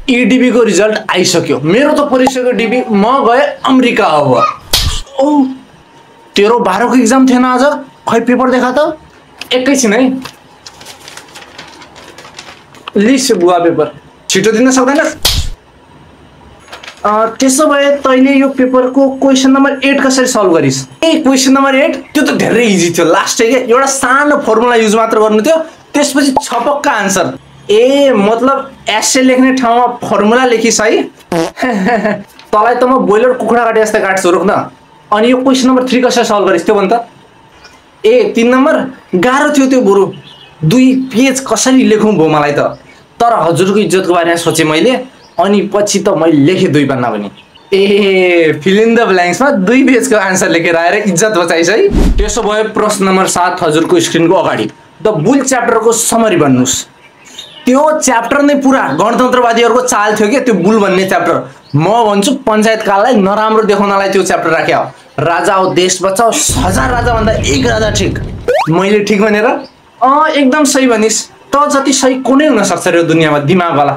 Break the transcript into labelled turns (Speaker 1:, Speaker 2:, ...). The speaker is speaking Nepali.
Speaker 1: ईडीबी को रिजल्ट आइसक्यो। मेरो त परिसक्यो डीबी, म गए अमेरिका। अब ओ तेरो 12 को एग्जाम थिएन आज? खै पेपर देखा त एकैछिन है। लिस बुवा पेपर छिटो दिन सक्दैन? त्यसो भए तैँले यो पेपरको क्वेसन नम्बर 8 कसरी सल्भ गरिस्? क्वेसन नम्बर 8 त्यो त धेरै इजी थियो। लास्ट के एउटा सानो फर्मुला युज मात्र गर्नु थियो, त्यसपछि छपक्का आन्सर। मतलब एसे लेख्ने ठाउँमा फर्मुला लेखिस् है। तँलाई त म बोइलर कुखुरा काटे जस्तै काट्छु, रोक्न। अनि यो क्वेसन नम्बर 3 कसरी सल्भ गरिस् त्यो भन् त? 3 नम्बर गाह्रो थियो त्यो, बरु 2 पेज कसरी लेखौँ भयो मलाई त। तर हजुरको इज्जतको बारेमा सोचेँ मैले, अनि पछि त मैले लेखेँ 2 पन्ना पनि। फिल इन द ब्ल्याङ्क्समा 2 पेजको आन्सर लेखेर आएर इज्जत बचाइस् है। त्यसो भए प्रश्न नम्बर 7 हजुरको स्क्रिनको अगाडि द बुल च्याप्टरको समरी भन्नुस्। त्यो च्याप्टर नै पुरा गणतन्त्रवादीहरूको चाल थियो के, त्यो बुल भन्ने च्याप्टर। म भन्छु पञ्चायत काललाई नराम्रो देखाउनलाई त्यो च्याप्टर राख्यो। राजा हो देश बचाओ, 1000 राजा भन्दा 1 राजा ठिक। मैले ठिक भनेर? एकदम सही भनिस्। त जति सही कुनै हुन सक्छ रे दुनियाँमा दिमाग वाला।